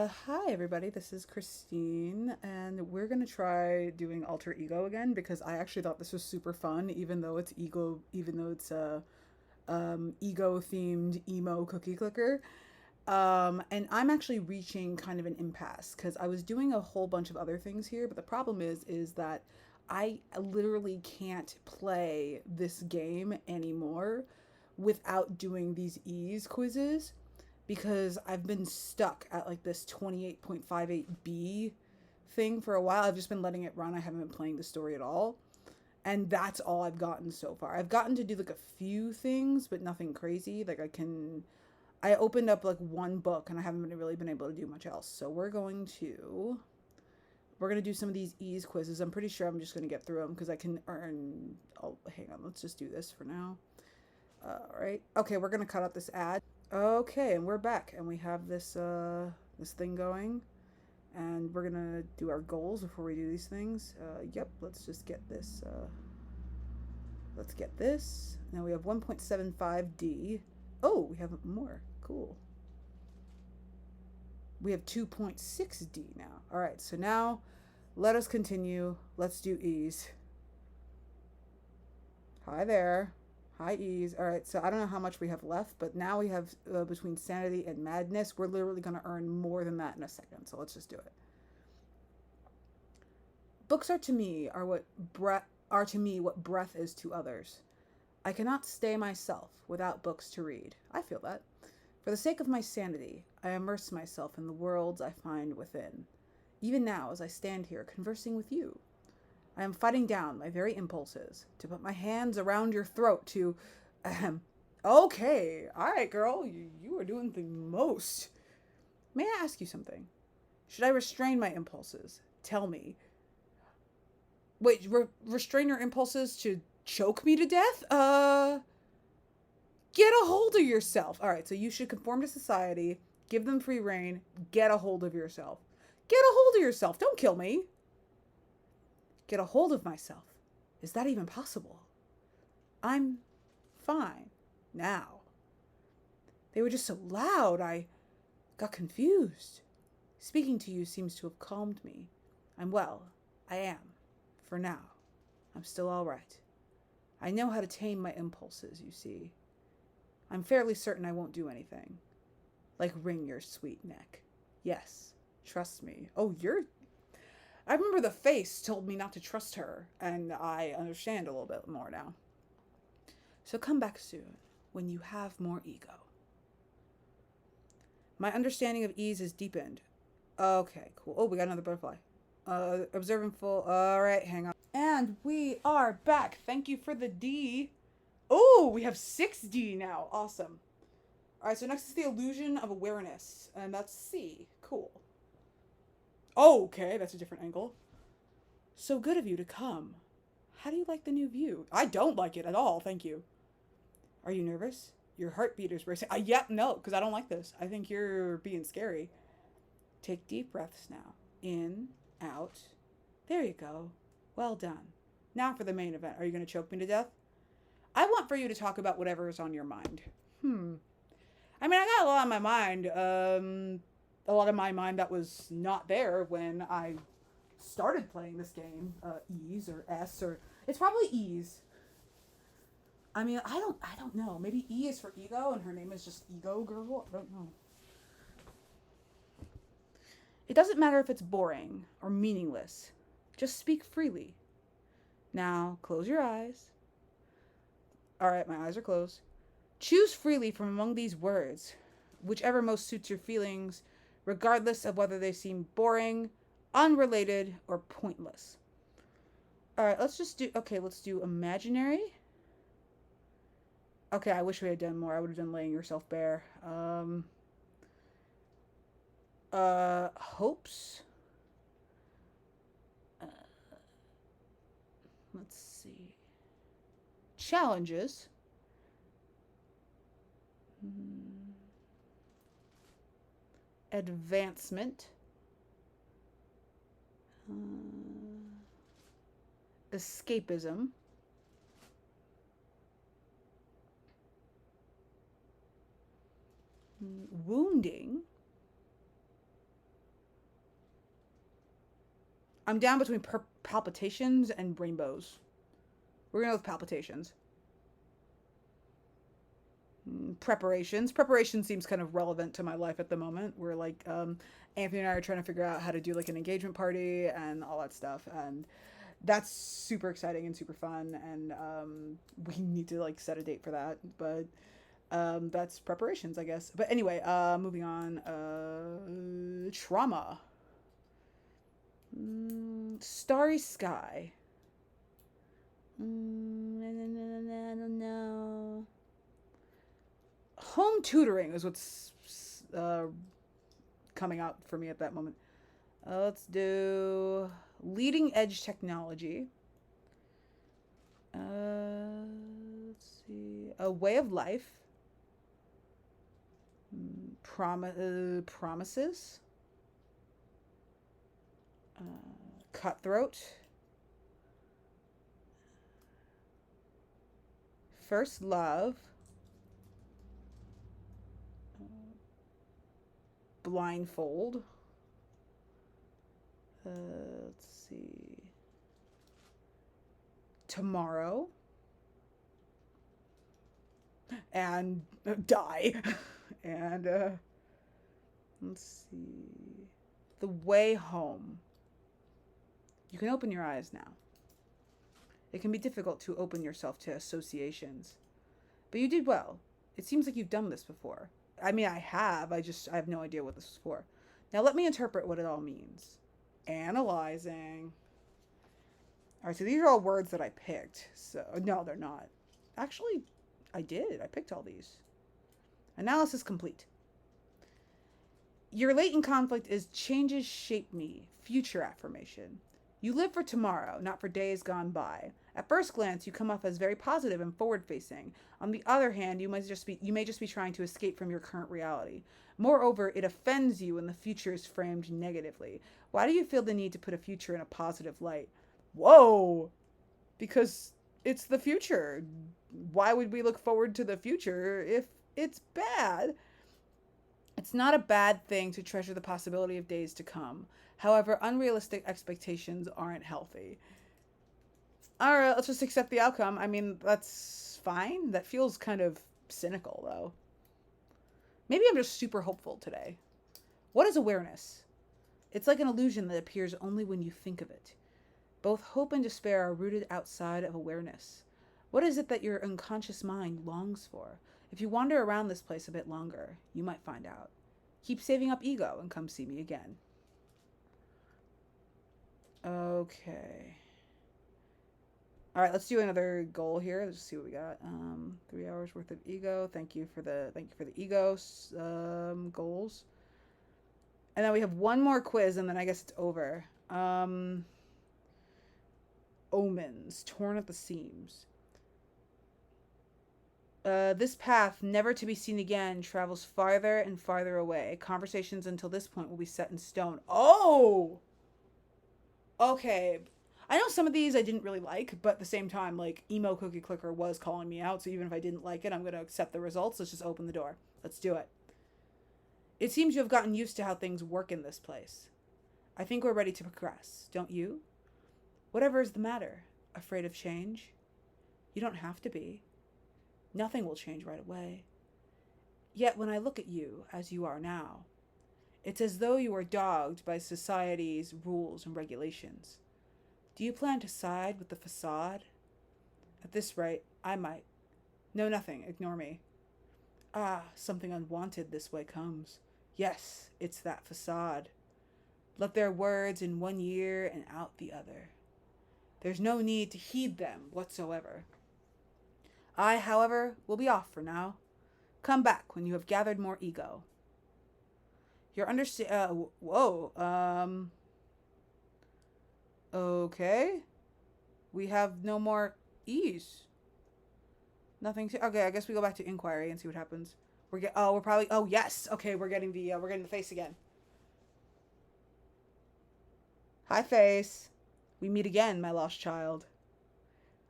Hi everybody, this is Christine, and we're gonna try doing Alter Ego again because I actually thought this was super fun, even though it's a ego themed emo cookie clicker. And I'm actually reaching kind of an impasse because I was doing a whole bunch of other things here, but the problem is that I literally can't play this game anymore without doing these ease quizzes because I've been stuck at like this 28.58B thing for a while. I've just been letting it run. I haven't been playing the story at all. And that's all I've gotten so far. I've gotten to do like a few things, but nothing crazy. I opened up like one book and I haven't really been able to do much else. So we're going to do some of these ease quizzes. I'm pretty sure I'm just going to get through them because I can earn. Oh, hang on. Let's just do this for now. All right. Okay, we're going to cut out this ad. Okay, and we're back, and we have this thing going, and we're gonna do our goals before we do these things. Yep, let's just get this. Let's get this. Now we have 1.75D. Oh, we have more. Cool. We have 2.6D now. All right, so now let us continue. Let's do ease. Hi there. Hi, ease. All right, so I don't know how much we have left, but now we have between sanity and madness. We're literally going to earn more than that in a second, so let's just do it. Books are to me what breath is to others. I cannot stay myself without books to read. I feel that. For the sake of my sanity, I immerse myself in the worlds I find within. Even now, as I stand here conversing with you, I am fighting down my very impulses to put my hands around your throat to. Okay, all right, girl, you are doing the most. May I ask you something? Should I restrain my impulses? Tell me. Wait, restrain your impulses to choke me to death? Get a hold of yourself. All right, so you should conform to society, give them free reign, get a hold of yourself. Get a hold of yourself. Don't kill me. Get a hold of myself. Is that even possible? I'm fine now. They were just so loud, I got confused. Speaking to you seems to have calmed me. I'm well. I am. For now. I'm still all right. I know how to tame my impulses, you see. I'm fairly certain I won't do anything. Like wring your sweet neck. Yes, trust me. Oh, I remember the face told me not to trust her, and I understand a little bit more now. So come back soon, when you have more ego. My understanding of ease is deepened. Okay, cool. Oh, we got another butterfly. Observing full. All right, hang on. And we are back. Thank you for the D. Oh, we have 6D now. Awesome. All right, so next is the illusion of awareness, and that's C. Cool. Oh, okay, that's a different angle. So good of you to come. How do you like the new view? I don't like it at all, thank you. Are you nervous? Your heartbeat is racing. Yeah, no, because I don't like this. I think you're being scary. Take deep breaths now. In, out. There you go. Well done. Now for the main event. Are you going to choke me to death? I want for you to talk about whatever is on your mind. I mean, I got a lot on my mind. A lot of my mind that was not there when I started playing this game. Ease or S or it's probably Ease. I mean, I don't know. Maybe E is for ego, and her name is just Ego Girl. I don't know. It doesn't matter if it's boring or meaningless. Just speak freely. Now, close your eyes. All right, my eyes are closed. Choose freely from among these words, whichever most suits your feelings, regardless of whether they seem boring, unrelated, or pointless. All right, let's do imaginary. Okay, I wish we had done more. I would have done laying yourself bare. Hopes. Uh, let's see. Challenges. Advancement. Escapism. Wounding. I'm down between palpitations and rainbows. We're going to go with palpitations. Preparations. Preparation seems kind of relevant to my life at the moment. We're like, Anthony and I are trying to figure out how to do like an engagement party and all that stuff. And that's super exciting and super fun. And we need to like set a date for that. But that's preparations, I guess. But anyway, moving on. Trauma. Starry sky. I don't know. Home tutoring is what's coming out for me at that moment. Let's do leading edge technology. Let's see. A way of life. Promises. Cutthroat. First love. Blindfold. Let's see. Tomorrow. And die. And let's see. The way home. You can open your eyes now. It can be difficult to open yourself to associations. But you did well. It seems like you've done this before. I mean, I have. I have no idea what this is for. Now let me interpret what it all means. Analyzing. All right, so these are all words that I picked. So, no, they're not. Actually, I did. I picked all these. Analysis complete. Your latent conflict is changes shape me. Future affirmation. You live for tomorrow, not for days gone by. At first glance, you come off as very positive and forward-facing. On the other hand, you may just be trying to escape from your current reality. Moreover, it offends you when the future is framed negatively. Why do you feel the need to put a future in a positive light? Whoa! Because it's the future. Why would we look forward to the future if it's bad? It's not a bad thing to treasure the possibility of days to come. However, unrealistic expectations aren't healthy. All right, let's just accept the outcome. I mean, that's fine. That feels kind of cynical, though. Maybe I'm just super hopeful today. What is awareness? It's like an illusion that appears only when you think of it. Both hope and despair are rooted outside of awareness. What is it that your unconscious mind longs for? If you wander around this place a bit longer, you might find out. Keep saving up ego and come see me again. Okay. All right, let's do another goal here. Let's see what we got. 3 hours worth of ego. Thank you for the ego goals. And then we have one more quiz, and then I guess it's over. Omens, torn at the seams. This path, never to be seen again, travels farther and farther away. Conversations until this point will be set in stone. Oh! Okay. I know some of these I didn't really like, but at the same time, like, Emo Cookie Clicker was calling me out, so even if I didn't like it, I'm going to accept the results. Let's just open the door. Let's do it. It seems you have gotten used to how things work in this place. I think we're ready to progress, don't you? Whatever is the matter? Afraid of change? You don't have to be. Nothing will change right away. Yet when I look at you, as you are now, it's as though you are dogged by society's rules and regulations. Do you plan to side with the facade? At this rate, I might. No, nothing. Ignore me. Ah, something unwanted this way comes. Yes, it's that facade. Let their words in one ear and out the other. There's no need to heed them whatsoever. I, however, will be off for now. Come back when you have gathered more ego. Your okay. We have no more ease. Nothing to, okay, I guess we go back to inquiry and see what happens. Yes. Okay, we're getting the face again. Hi, face. We meet again, my lost child.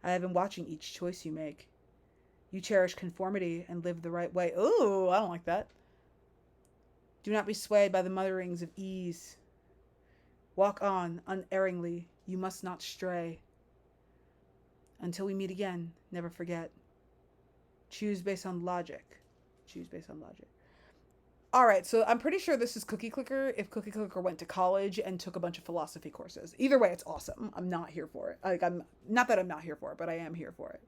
I have been watching each choice you make. You cherish conformity and live the right way. Ooh, I don't like that. Do not be swayed by the mutterings of ease. Walk on unerringly. You must not stray. Until we meet again, never forget. Choose based on logic. Choose based on logic. All right, so I'm pretty sure this is Cookie Clicker if Cookie Clicker went to college and took a bunch of philosophy courses. Either way, it's awesome. I'm not here for it. Like, I'm not that I'm not here for it, but I am here for it.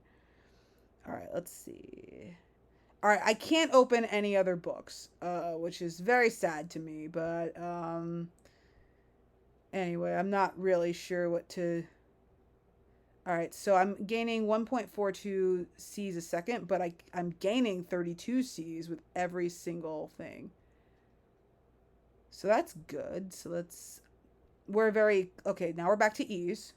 All right, let's see. All right, I can't open any other books, which is very sad to me, but anyway, I'm not really sure what to. All right, so I'm gaining 1.42 Cs a second, but I'm gaining 32 Cs with every single thing. So that's good. So we're very, okay, now we're back to E's.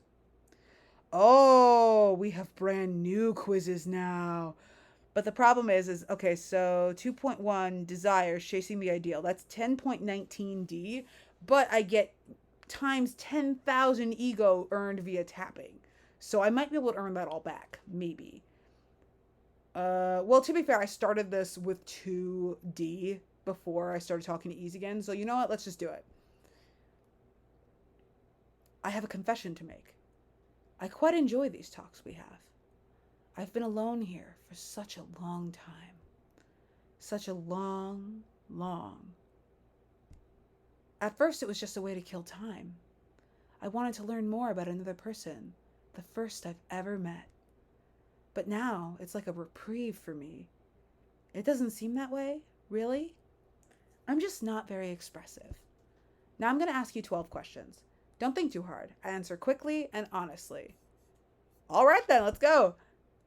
Oh, we have brand new quizzes now. But the problem is okay, so 2.1 desires chasing the ideal. That's 10.19D, but I get times 10,000 ego earned via tapping. So I might be able to earn that all back, maybe. Well, to be fair, I started this with 2D before I started talking to E's again. So you know what? Let's just do it. I have a confession to make. I quite enjoy these talks we have. I've been alone here for such a long time. Such a long. At first, it was just a way to kill time. I wanted to learn more about another person, the first I've ever met. But now, it's like a reprieve for me. It doesn't seem that way, really. I'm just not very expressive. Now I'm going to ask you 12 questions. Don't think too hard. Answer quickly and honestly. All right then, let's go.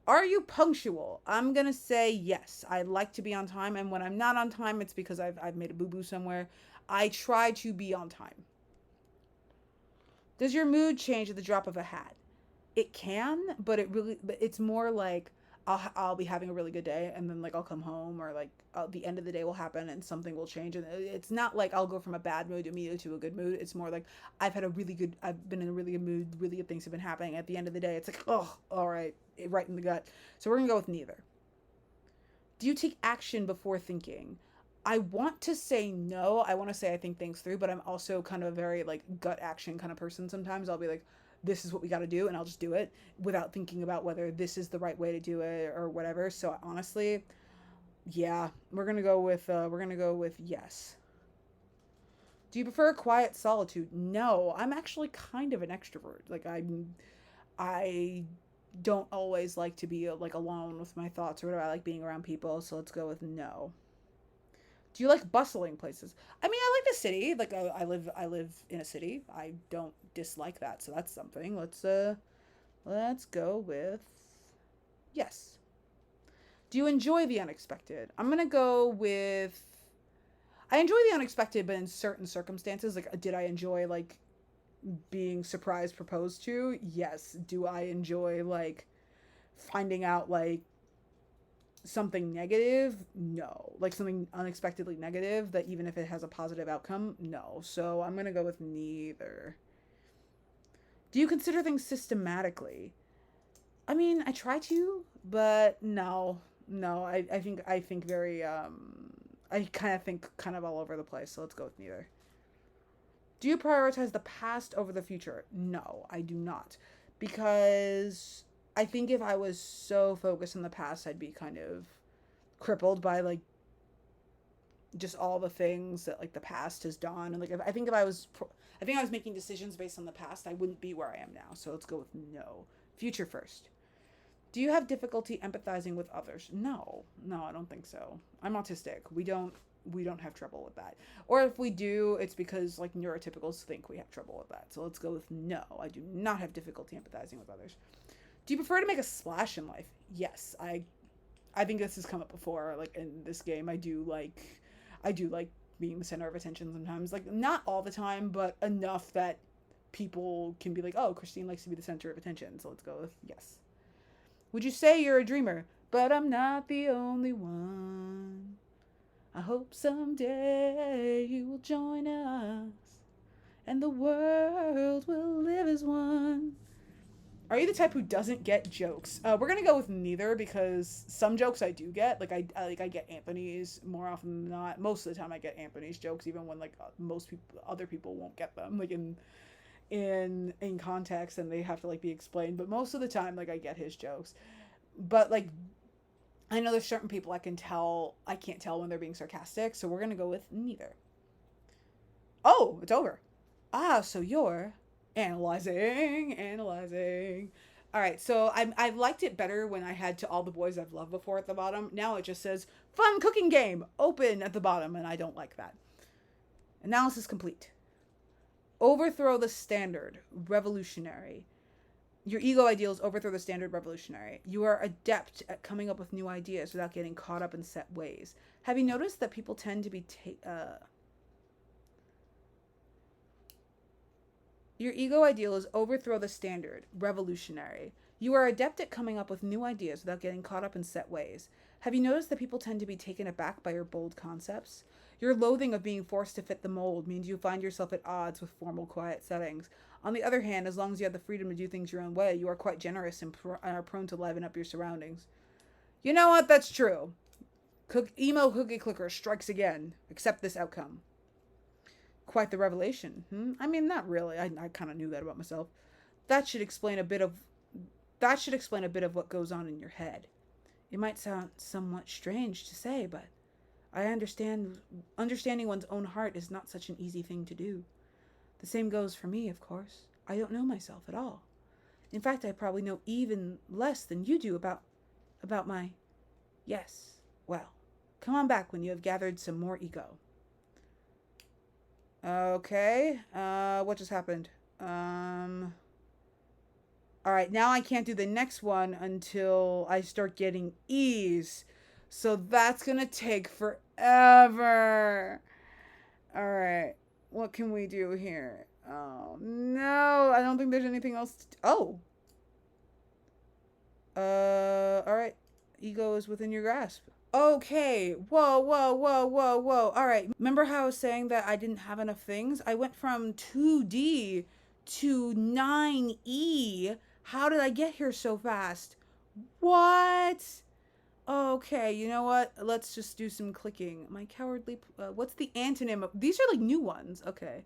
Are you punctual? I'm going to say yes. I like to be on time, and when I'm not on time, it's because I've made a boo-boo somewhere. I try to be on time. Does your mood change at the drop of a hat? It can, but it's more like I'll be having a really good day, and then like I'll come home, or like the end of the day will happen and something will change, and it's not like I'll go from a bad mood immediately to a good mood. It's more like I've been in a really good mood, really good things have been happening. At the end of the day, it's like, oh, all right, right in the gut. So we're gonna go with neither. Do you take action before thinking? I want to say no. I want to say I think things through, but I'm also kind of a very like gut action kind of person. Sometimes I'll be like, this is what we got to do, and I'll just do it without thinking about whether this is the right way to do it or whatever. So honestly, yeah, we're gonna go with yes. Do you prefer quiet solitude? No, I'm actually kind of an extrovert. Like I don't always like to be like alone with my thoughts or whatever. I like being around people, so let's go with no. Do you like bustling places? I mean, I like the city. Like I live in a city. I don't dislike that, so that's something. Let's go with yes. Do you enjoy the unexpected? I'm gonna go with I enjoy the unexpected, but in certain circumstances. Like, did I enjoy like being surprise proposed to? Yes. Do I enjoy like finding out like something negative? No. Like something unexpectedly negative that even if it has a positive outcome? No. So I'm going to go with neither. Do you consider things systematically? I mean, I try to, but no. No, I think very I kind of think kind of all over the place, so let's go with neither. Do you prioritize the past over the future? No, I do not. Because I think if I was so focused on the past, I'd be kind of crippled by like just all the things that like the past has done. And like I think I was making decisions based on the past, I wouldn't be where I am now. So let's go with no. Future first. Do you have difficulty empathizing with others? No. No, I don't think so. I'm autistic. We don't have trouble with that. Or if we do, it's because like neurotypicals think we have trouble with that. So let's go with no. I do not have difficulty empathizing with others. Do you prefer to make a splash in life? Yes. I think this has come up before. Like in this game, I do like being the center of attention sometimes. Like not all the time, but enough that people can be like, oh, Christine likes to be the center of attention. So let's go with yes. Would you say you're a dreamer? But I'm not the only one. I hope someday you will join us and the world will live as one. Are you the type who doesn't get jokes? We're gonna go with neither, because some jokes I do get. Like I get Anthony's more often than not. Most of the time I get Anthony's jokes, even when like most people, other people won't get them. Like in context, and they have to like be explained. But most of the time, like I get his jokes. But like I know there's certain people I can't tell when they're being sarcastic. So we're gonna go with neither. Oh, it's over. Ah, so you're analyzing. All right, so I liked it better when I had "To all the boys I've loved before" at the bottom. Now it just says "fun cooking game" open at the bottom, and I don't like that. Analysis complete. Overthrow the standard, revolutionary. Your ego ideals overthrow the standard, revolutionary. You are adept at coming up with new ideas without getting caught up in set ways. Have you noticed that people tend to be Your ego ideal is overthrow the standard, revolutionary. You are adept at coming up with new ideas without getting caught up in set ways. Have you noticed that people tend to be taken aback by your bold concepts? Your loathing of being forced to fit the mold means you find yourself at odds with formal, quiet settings. On the other hand, as long as you have the freedom to do things your own way, you are quite generous and are prone to liven up your surroundings. You know what? That's true. Emo cookie clicker strikes again. Accept this outcome. Quite the revelation. I mean, not really. I kind of knew that about myself. That should explain a bit of what goes on in your head. It might sound somewhat strange to say, but I understand. Understanding one's own heart is not such an easy thing to do. The same goes for me, of course. I don't know myself at all. In fact, I probably know even less than you do about my... Yes. Well, come on back when you have gathered some more ego. Okay. What just happened? Alright, now I can't do the next one until I start getting E's. So that's gonna take forever. Alright. What can we do here? Oh, no. I don't think there's anything else to... Oh. Alright. Ego is within your grasp. Okay. Whoa. Alright. Remember how I was saying that I didn't have enough things? I went from 2D to 9E. How did I get here so fast? What? Okay, you know what? Let's just do some clicking. My cowardly... what's the antonym of... These are like new ones. Okay.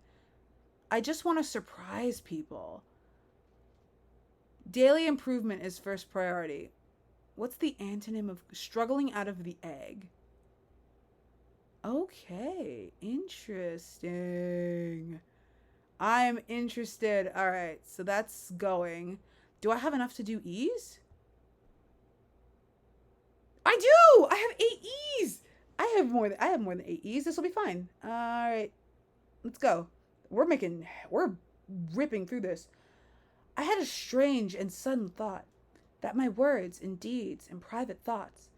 I just want to surprise people. Daily improvement is first priority. What's the antonym of struggling out of the egg? Okay, interesting. I'm interested. All right, so that's going. Do I have enough to do E's? I do. I have 8 E's. I have more than 8 E's. This will be fine. All right, let's go. We're ripping through this. I had a strange and sudden thought that my words and deeds and private thoughts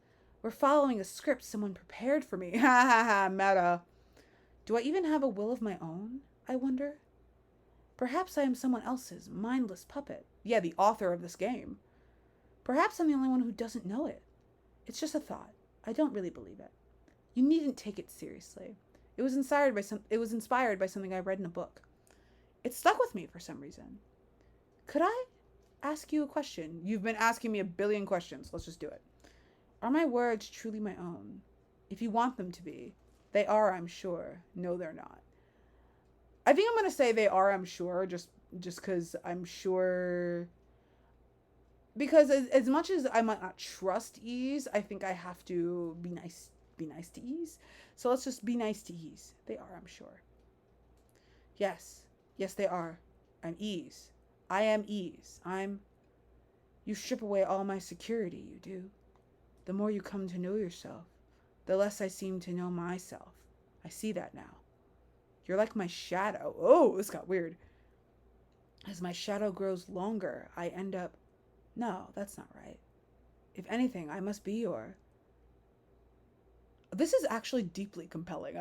were following a script someone prepared for me. Ha ha ha, meta. Do I even have a will of my own, I wonder? Perhaps I am someone else's mindless puppet. Yeah, the author of this game. Perhaps I'm the only one who doesn't know it. It's just a thought. I don't really believe it. You needn't take it seriously. It was inspired by something I read in a book. It stuck with me for some reason. Could I ask you a question? You've been asking me a billion questions. Let's just do it. Are my words truly my own? If you want them to be. They are, I'm sure. No, they're not. I think I'm going to say they are, I'm sure, just because I'm sure. Because as much as I might not trust Ease, I think I have to be nice to Ease. So let's just be nice to Ease. They are, I'm sure. Yes, they are. I'm Ease. I am Ease. You strip away all my security, you do. The more you come to know yourself, the less I seem to know myself. I see that now. You're like my shadow. Oh, this got weird. As my shadow grows longer, I end up... No, that's not right. If anything, I must be your... This is actually deeply compelling.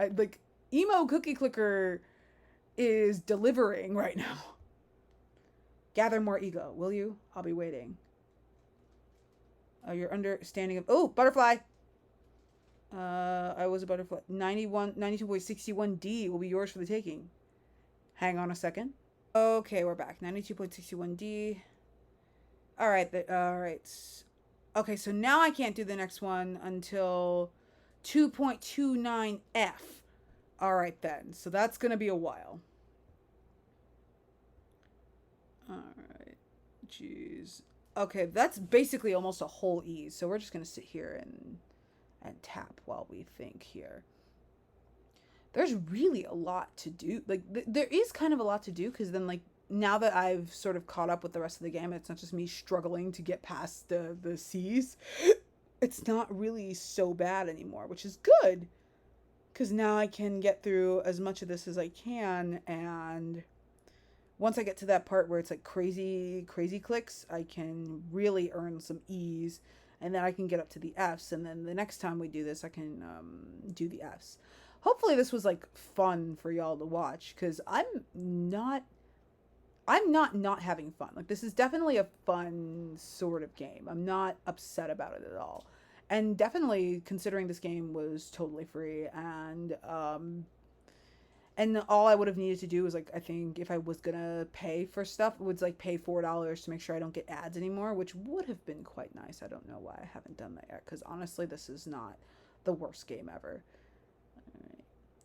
Emo Cookie Clicker is delivering right now. Gather more ego, will you? I'll be waiting. Your understanding of... Oh, butterfly! I was a butterfly. 92.61D will be yours for the taking. Hang on a second. Okay, we're back. 92.61D. All right. All right. Okay, so now I can't do the next one until 2.29F. All right, then. So that's going to be a while. All right. Jeez. Okay, that's basically almost a whole E. So we're just going to sit here and tap while we think here. There's really a lot to do. Like, there is kind of a lot to do because then, like, now that I've sort of caught up with the rest of the game, it's not just me struggling to get past the C's. It's not really so bad anymore, which is good because now I can get through as much of this as I can, and once I get to that part where it's like crazy clicks, I can really earn some E's, and then I can get up to the F's, and then the next time we do this, I can do the F's. Hopefully this was like fun for y'all to watch, because I'm not having fun. Like, this is definitely a fun sort of game. I'm not upset about it at all. And definitely considering this game was totally free, and all I would have needed to do was, like, I think if I was gonna pay for stuff, it was like pay $4 to make sure I don't get ads anymore, which would have been quite nice. I don't know why I haven't done that yet, because honestly, this is not the worst game ever.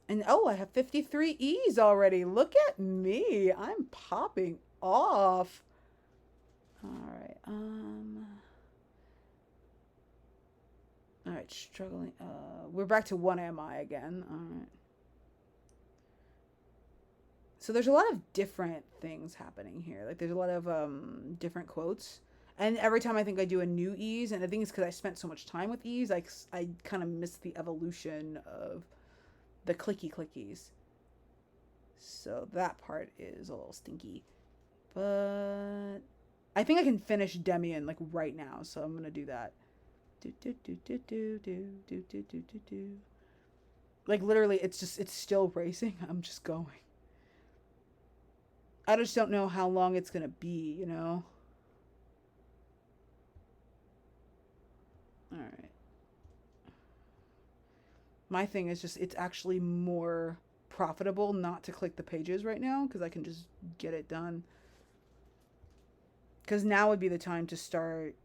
And oh, I have 53 E's already. Look at me. I'm popping off. All right. All right, struggling. We're back to 1MI again. All right. So there's a lot of different things happening here. Like, there's a lot of different quotes. And every time I think I do a new E's, and I think it's because I spent so much time with E's, I kind of miss the evolution of the clickies. So that part is a little stinky. But I think I can finish Demian like right now, so I'm gonna do that. Like, literally, it's still racing. I'm just going. I just don't know how long it's gonna be, you know? Alright. My thing is just, it's actually more profitable not to click the pages right now, because I can just get it done. Because now would be the time to start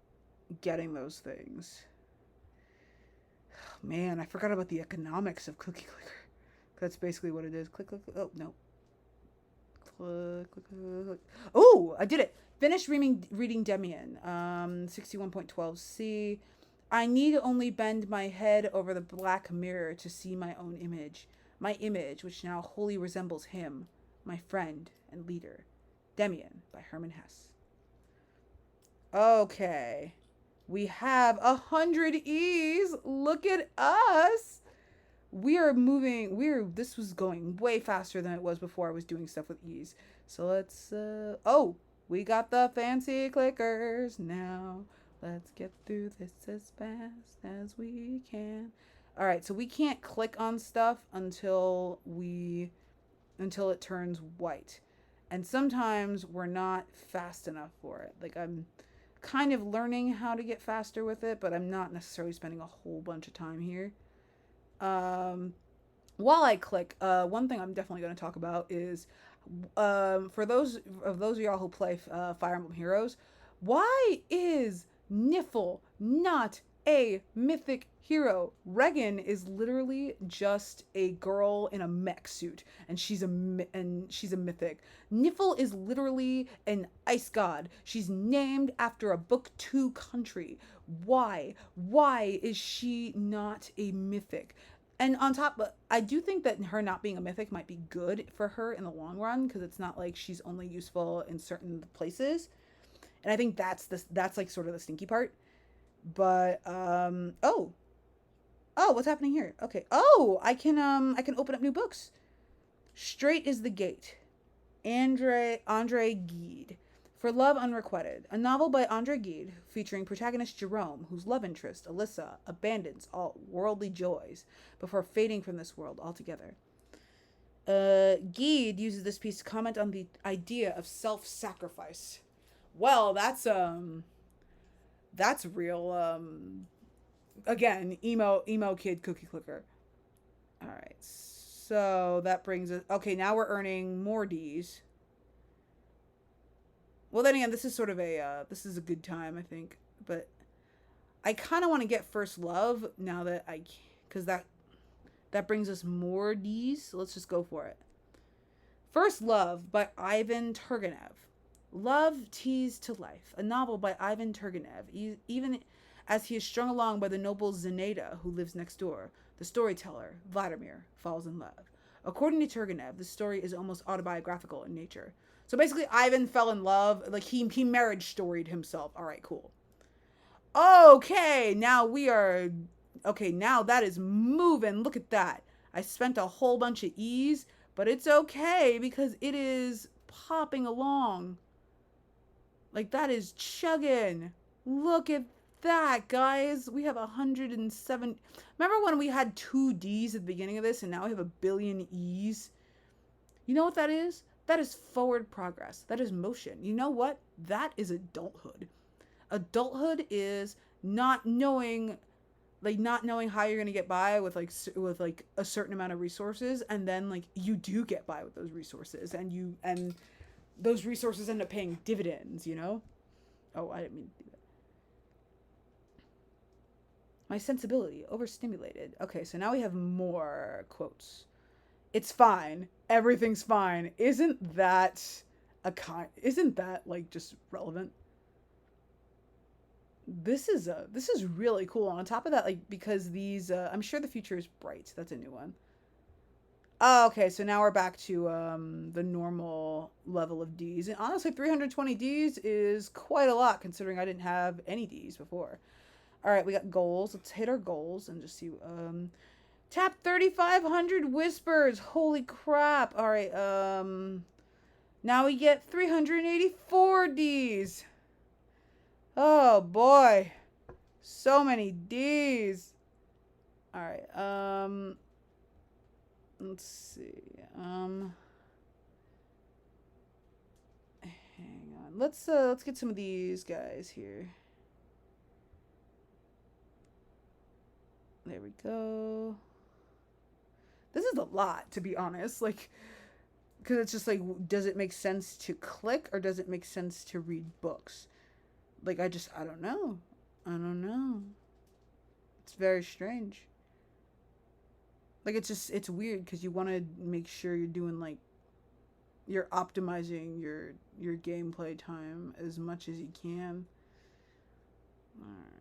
getting those things. Man, I forgot about the economics of Cookie Clicker. That's basically what it is. Click. Oh, no. Click. Oh, I did it. Finished reading Demian. 61.12c. I need only bend my head over the black mirror to see my own image. My image, which now wholly resembles him, my friend and leader. Demian by Hermann Hesse. Okay. We have 100 E's. Look at us. We are moving. This was going way faster than it was before I was doing stuff with E's. So let's, oh, we got the fancy clickers now. Let's get through this as fast as we can. All right, so we can't click on stuff until it turns white. And sometimes we're not fast enough for it. Like, I'm kind of learning how to get faster with it, but I'm not necessarily spending a whole bunch of time here. While I click, one thing I'm definitely going to talk about is, for those of y'all who play Fire Emblem Heroes, why is Niffle not a mythic hero? Regan is literally just a girl in a mech suit, and she's a mythic. Niffle is literally an ice god. She's named after a Book 2 country. Why is she not a mythic? And on top, I do think that her not being a mythic might be good for her in the long run, because it's not like she's only useful in certain places. And I think that's like sort of the stinky part. But oh, what's happening here? Okay. Oh, I can open up new books. Straight is the Gate. Andre Gide. For Love Unrequited, a novel by Andre Gide featuring protagonist Jerome, whose love interest, Alyssa, abandons all worldly joys before fading from this world altogether. Gide uses this piece to comment on the idea of self-sacrifice. Well, that's real, again, emo kid cookie clicker. All right, so that brings us, okay, now we're earning more D's. Well, then again, this is sort of a this is a good time, I think. But I kind of want to get First Love now that because that brings us more D's. So let's just go for it. First Love by Ivan Turgenev. Love Teased to Life, a novel by Ivan Turgenev. Even as he is strung along by the noble Zenaida, who lives next door, the storyteller, Vladimir, falls in love. According to Turgenev, the story is almost autobiographical in nature. So basically, Ivan fell in love, like he marriage storied himself. All right, cool. Okay, now we are. Okay, now that is moving. Look at that. I spent a whole bunch of E's, but it's okay because it is popping along. Like, that is chugging. Look at that, guys. We have 107. Remember when we had 2 D's at the beginning of this and now we have a billion E's? You know what that is? That is forward progress. That is motion. You know what? That is adulthood. Adulthood is not knowing how you're gonna get by with like a certain amount of resources, and then like you do get by with those resources, and those resources end up paying dividends, you know? Oh, I didn't mean to do that. My sensibility overstimulated. Okay, so now we have more quotes. It's fine. Everything's fine. Isn't that like just relevant? This is really cool. On top of that, like, because these I'm sure the future is bright. That's a new one. Oh, okay, so now we're back to the normal level of D's. And honestly, 320 D's is quite a lot considering I didn't have any D's before. All right, we got goals. Let's hit our goals and just see. Tap 3,500 whispers. Holy crap. All right, now we get 384 D's. Oh boy. So many D's. All right, let's see. Hang on. Let's get some of these guys here. There we go. This is a lot, to be honest. Like, because it's just like, does it make sense to click or does it make sense to read books? Like, I don't know. I don't know. It's very strange. Like, it's weird because you want to make sure you're doing, like, you're optimizing your gameplay time as much as you can. Alright.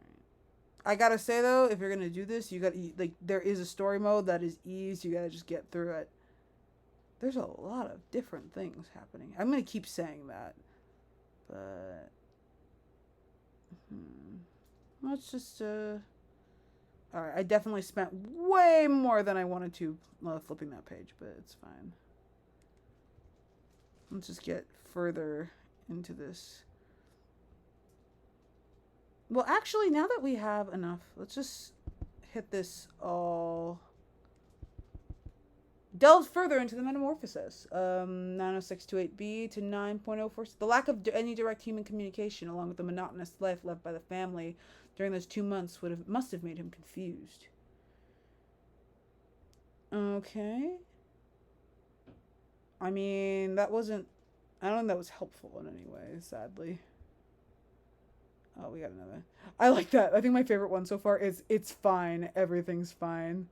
I gotta say, though, if you're gonna do this, you gotta, like, there is a story mode that is easy. You gotta just get through it. There's a lot of different things happening. I'm gonna keep saying that. But... let's just, Alright, I definitely spent way more than I wanted to flipping that page, but it's fine. Let's just get further into this. Well, actually, now that we have enough, let's just hit this all. Delve further into the metamorphosis. 90628B to 9.04. The lack of any direct human communication, along with the monotonous life left by the family during those 2 months, must have made him confused. Okay. I mean, that wasn't. I don't think that was helpful in any way, sadly. Oh, we got another. I like that. I think my favorite one so far is "It's fine. Everything's fine."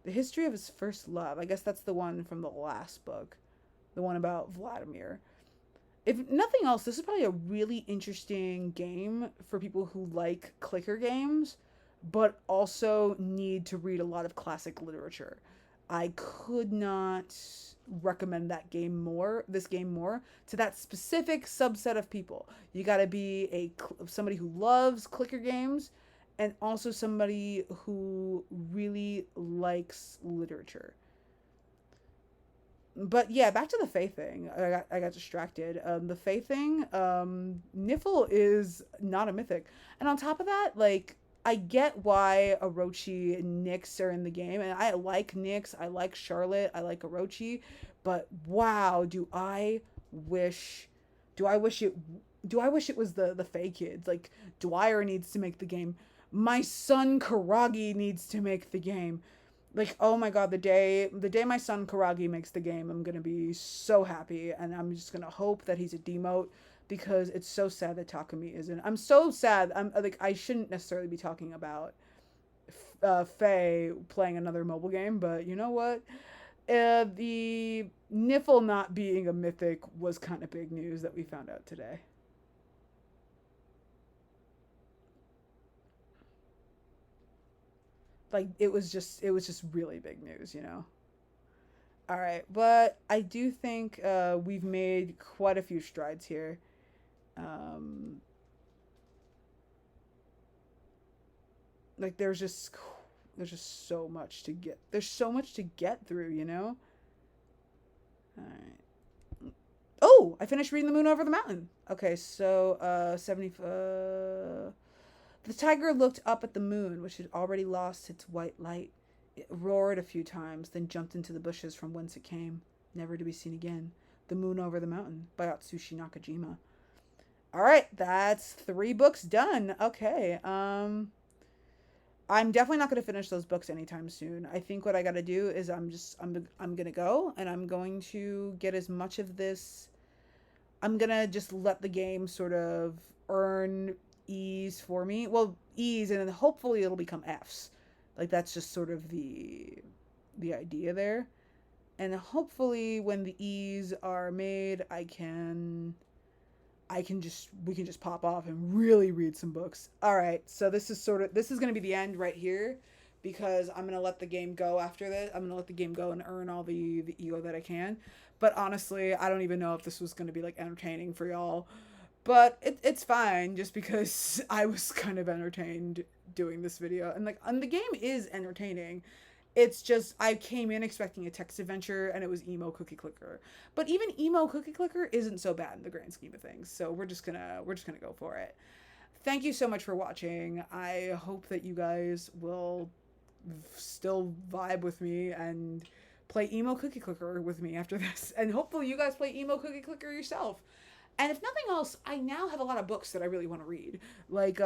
The history of his first love. I guess that's the one from the last book. The one about Vladimir. If nothing else, this is probably a really interesting game for people who like clicker games, but also need to read a lot of classic literature. I could not recommend this game more to that specific subset of people. You got to be somebody who loves clicker games and also somebody who really likes literature. But yeah, back to the Fae thing. I got distracted. The Fae thing, Niffle is not a mythic. And on top of that, like, I get why Orochi and Nyx are in the game. And I like Nyx, I like Charlotte, I like Orochi. But wow, do I wish it was the Fae kids. Like, Dwyer needs to make the game. My son Karagi needs to make the game. Like, oh my god, the day my son Karagi makes the game, I'm gonna be so happy, and I'm just gonna hope that he's a demote, because it's so sad that Takumi isn't. I'm so sad. I'm like, I shouldn't necessarily be talking about Faye playing another mobile game, but you know what? The Niffle not being a mythic was kind of big news that we found out today. Like, it was just really big news, you know. All right, but I do think we've made quite a few strides here. Um, like, there's just so much to get. There's so much to get through, you know. All right. Oh, I finished reading The Moon Over the Mountain. Okay, so 70. The tiger looked up at the moon, which had already lost its white light. It roared a few times, then jumped into the bushes from whence it came, never to be seen again. The Moon Over the Mountain by Atsushi Nakajima. All right, that's 3 books done. Okay. I'm definitely not going to finish those books anytime soon. I think what I got to do is I'm going to go and I'm going to get as much of this. I'm going to just let the game sort of earn E's for me. Well, E's, and then hopefully it'll become F's. Like, that's just sort of the idea there. And hopefully when the E's are made, I can just we can just pop off and really read some books. All right, so this is going to be the end right here, because I'm going to let the game go after this. I'm going to let the game go and earn all the ego that I can. But honestly, I don't even know if this was going to be like entertaining for y'all. But it's fine, just because I was kind of entertained doing this video, and the game is entertaining. It's just I came in expecting a text adventure, and it was emo cookie clicker. But even emo cookie clicker isn't so bad in the grand scheme of things. So we're just gonna go for it. Thank you so much for watching. I hope that you guys will still vibe with me and play emo cookie clicker with me after this. And hopefully you guys play emo cookie clicker yourself. And if nothing else, I now have a lot of books that I really want to read. Like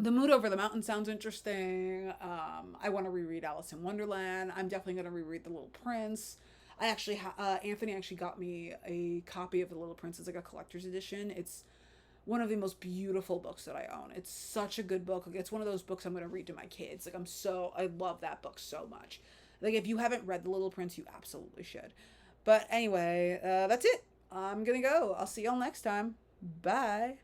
the Moon Over the Mountain sounds interesting. I want to reread Alice in Wonderland. I'm definitely going to reread The Little Prince. Anthony actually got me a copy of The Little Prince. It's like a collector's edition. It's one of the most beautiful books that I own. It's such a good book. Like, it's one of those books I'm going to read to my kids. Like, I love that book so much. Like, if you haven't read The Little Prince, you absolutely should. But anyway, that's it. I'm going to go. I'll see y'all next time. Bye.